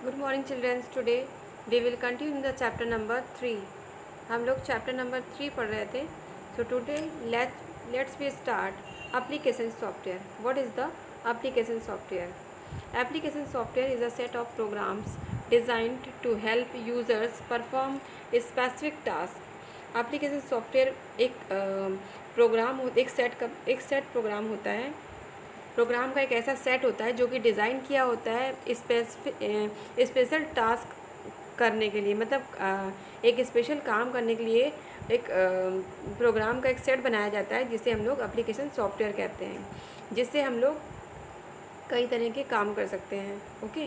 Good morning childrens. Today we will continue the chapter number 3। हम लोग chapter number 3 पढ़ रहे थे। So today let's we start application software. What is the application software? Application software is a set of programs designed to help users perform specific task. Application software एक set program होता है। Programme का एक ऐसा set होता है जो कि डिज़ाइन किया होता है स्पेशल टास्क करने के लिए, मतलब एक स्पेशल काम करने के लिए एक प्रोग्राम का एक सेट बनाया जाता है जिसे हम लोग एप्लीकेशन सॉफ्टवेयर कहते हैं, जिससे हम लोग कई तरह के काम कर सकते हैं। ओके,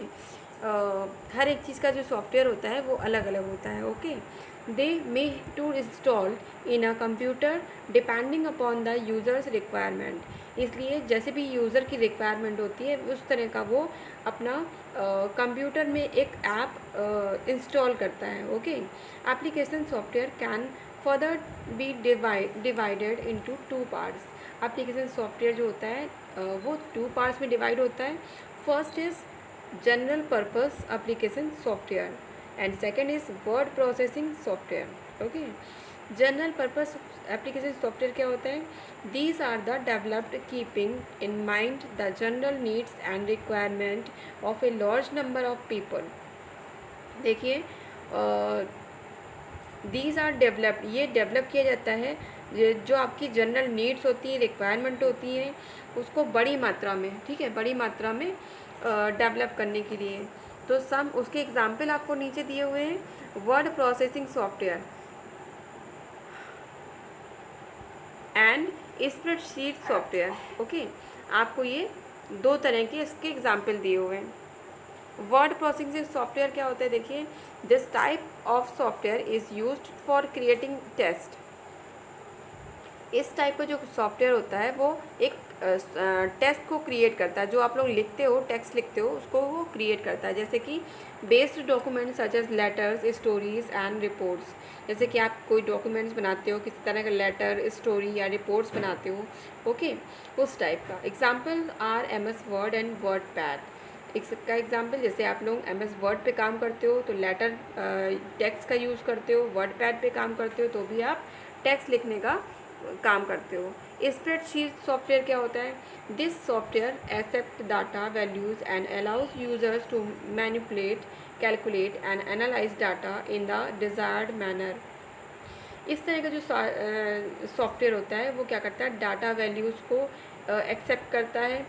हर एक चीज़ का जो सॉफ्टवेयर होता है वो अलग अलग होता है। Okay, they may to install in a computer depending upon the user's requirement. इसलिए जैसे भी यूज़र की रिक्वायरमेंट होती है उस तरह का वो अपना कंप्यूटर में एक ऐप इंस्टॉल करता है। Okay, application software can further be divided into two parts. Application software जो होता है वो टू पार्ट्स में डिवाइड होता है। First is general purpose application software and second is word processing software. Okay, general purpose application software क्या होता है? These are the developed keeping in mind the general needs and requirement of a large number of people. देखिए, these are developed, ये develop किया जाता है जो आपकी जनरल नीड्स होती हैं, रिक्वायरमेंट होती हैं, उसको बड़ी मात्रा में, ठीक है, बड़ी मात्रा में डेवलप करने के लिए। तो सम उसके एग्जाम्पल आपको नीचे दिए हुए हैं। Word processing software and spreadsheet software. Okay, आपको ये दो तरह के इसके एग्जाम्पल दिए हुए हैं। वर्ड प्रोसेसिंग सॉफ्टवेयर क्या होता है? देखिए, this type of software is used for creating text. इस टाइप का जो सॉफ्टवेयर होता है वो एक टेक्स्ट को क्रिएट करता है। जो आप लोग लिखते हो, टेक्स्ट लिखते हो, उसको वो क्रिएट करता है। जैसे कि based documents such as letters, stories and reports. जैसे कि आप कोई डॉक्यूमेंट्स बनाते हो, किसी तरह का लेटर, स्टोरी या रिपोर्ट्स बनाते हो, ओके, उस टाइप का। Example are MS word and WordPad. इसका एग्जाम्पल, जैसे आप लोग MS वर्ड पे काम करते हो तो लेटर टेक्स्ट का यूज़ करते हो, वर्ड पैड पे काम करते हो तो भी आप टेक्स्ट लिखने का काम करते हो। स्प्रेडशीट सॉफ्टवेयर क्या होता है? This software accept data values and allows users to manipulate, calculate and analyse data in the desired manner. इस तरह का जो सॉफ्टवेयर होता है वो क्या करता है? डाटा वैल्यूज़ को एक्सेप्ट करता है,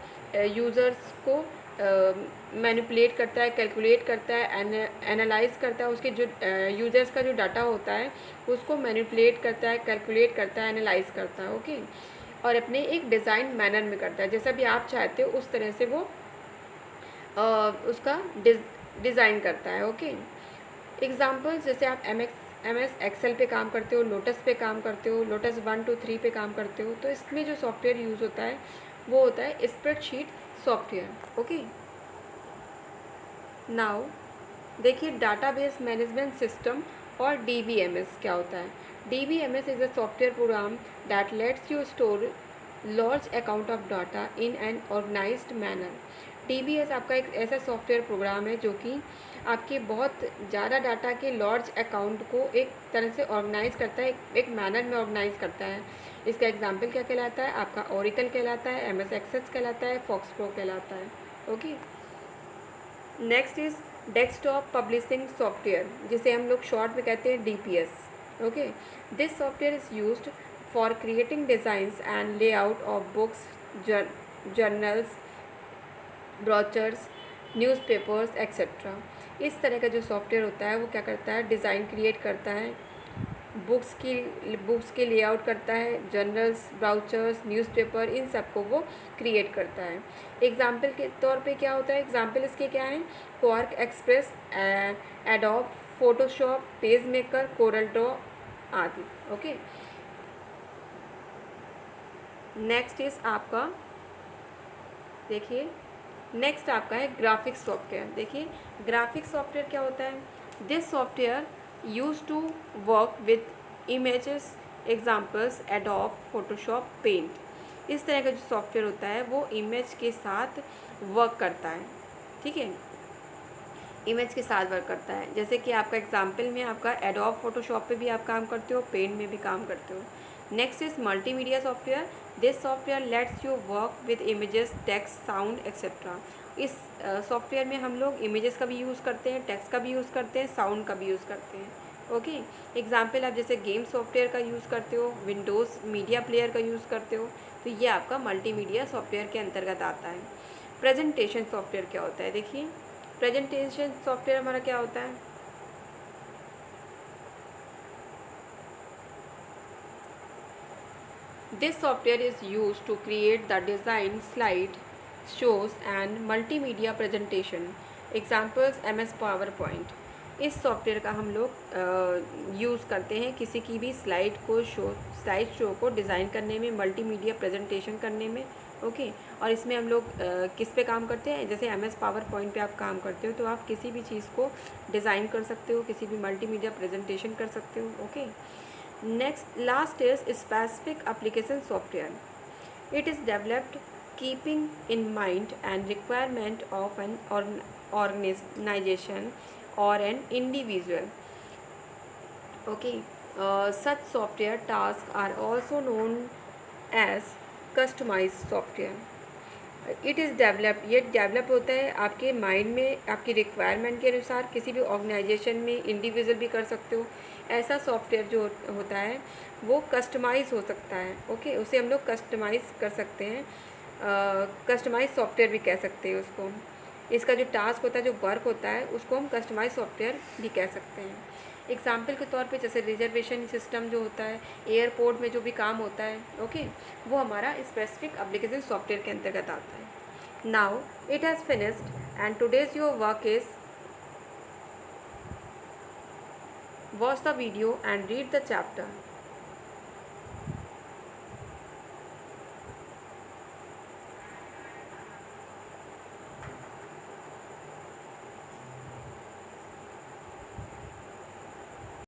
यूज़र्स को मैनिपुलेट करता है, कैलकुलेट करता है, एनालाइज करता है। उसके जो यूज़र्स का जो डाटा होता है उसको मैनिपुलेट करता है, कैलकुलेट करता है, एनालाइज करता है। ओके, और अपने एक डिज़ाइन मैनर में करता है। जैसा भी आप चाहते हो उस तरह से वो उसका डिज़ाइन करता है। ओके, एग्जाम्पल्स, जैसे आप MS एक्सेल पे काम करते हो, लोटस पे काम करते हो, लोटस 1 to 3 पे काम करते हो, तो इसमें जो सॉफ्टवेयर यूज़ होता है वो होता है स्प्रेडशीट सॉफ्टवेयर। ओके, नाउ देखिए, डाटाबेस मैनेजमेंट सिस्टम और DBMS क्या होता है? DBMS is a software program that lets you store large account of data in an organised manner. DBS आपका एक ऐसा सॉफ्टवेयर प्रोग्राम है जो कि आपके बहुत ज़्यादा डाटा के लार्ज अकाउंट को एक तरह से ऑर्गेनाइज करता है, एक मैनर में ऑर्गेनाइज करता है। इसका एग्जाम्पल क्या कहलाता है? आपका ओरेकल कहलाता है, MS एक्सेस कहलाता है, फॉक्स प्रो कहलाता है। Okay, next is desktop publishing software, जिसे हम लोग शॉर्ट में कहते हैं DPS। Okay, this software is used for creating designs and layout of books, journals, brochures, newspapers etcetera. इस तरह का जो सॉफ्टवेयर होता है वो क्या करता है? डिज़ाइन क्रिएट करता है, बुक्स के लेआउट करता है, जर्नल्स, ब्राउचर्स, न्यूज़पेपर, इन सब को वो क्रिएट करता है। एग्जाम्पल के तौर पे क्या होता है? एग्जाम्पल इसके क्या हैं? Quark Express, Adobe Photoshop, PageMaker, Corel Draw आदि। ओके, नेक्स्ट इज आपका, देखिए, नेक्स्ट आपका है ग्राफिक्स सॉफ्टवेयर। देखिए, ग्राफिक्स सॉफ्टवेयर क्या होता है? This software use to work with images, examples Adobe Photoshop, paint. इस तरह का जो सॉफ्टवेयर होता है वो इमेज के साथ वर्क करता है, ठीक है। इमेज के साथ वर्क करता है। जैसे कि आपका एग्जाम्पल में आपका एडोब फोटोशॉप पे भी आप काम करते हो, पेंट में भी काम करते हो। Next is multimedia software. This software let's you work with images, text, sound etcetera. इस सॉफ्टवेयर में हम लोग इमेजेस का भी यूज़ करते हैं, टेक्स्ट का भी यूज़ करते हैं, साउंड का भी यूज़ करते हैं। ओके, एग्जाम्पल आप जैसे गेम सॉफ्टवेयर का यूज़ करते हो, विंडोज़ मीडिया प्लेयर का यूज़ करते हो, तो ये आपका मल्टीमीडिया सॉफ्टवेयर के अंतर्गत आता है। प्रेजेंटेशन सॉफ्टवेयर क्या होता है, देखिए प्रेजेंटेशन सॉफ्टवेयर हमारा क्या होता है। This software is use to create the design, slide, shows and multimedia presentation. Examples MS PowerPoint. इस सॉफ्टवेयर का हम लोग यूज़ करते हैं किसी की भी स्लाइड शो को डिज़ाइन करने में, मल्टीमीडिया प्रेजेंटेशन करने में। ओके, और इसमें हम लोग किस पे काम करते हैं, जैसे MS पावर पॉइंट पे आप काम करते हो तो आप किसी भी चीज़ को डिज़ाइन कर सकते हो, किसी भी मल्टीमीडिया प्रेजेंटेशन कर सकते हो। Okay, next last is specific application software. It is developed keeping in mind and requirement of an organization or an individual. Okay, such software tasks are also known as customized software. It is develop, ये develop होता है आपके mind में, आपकी requirement के अनुसार। किसी भी ऑर्गेनाइजेशन में इंडिविजुअल भी कर सकते हो। ऐसा सॉफ्टवेयर जो होता है वो कस्टमाइज़ हो सकता है। ओके, उसे हम लोग कस्टमाइज़ कर सकते हैं, कस्टमाइज सॉफ्टवेयर भी कह सकते हैं उसको। इसका जो टास्क होता है, जो वर्क होता है, उसको हम कस्टमाइज सॉफ्टवेयर भी कह सकते हैं। एग्जाम्पल के तौर पे जैसे रिजर्वेशन सिस्टम जो होता है, एयरपोर्ट में जो भी काम होता है, ओके, वो हमारा स्पेसिफिक एप्लीकेशन सॉफ्टवेयर के अंतर्गत आता है। Now it has finished and today's your work is watch the video and read the chapter.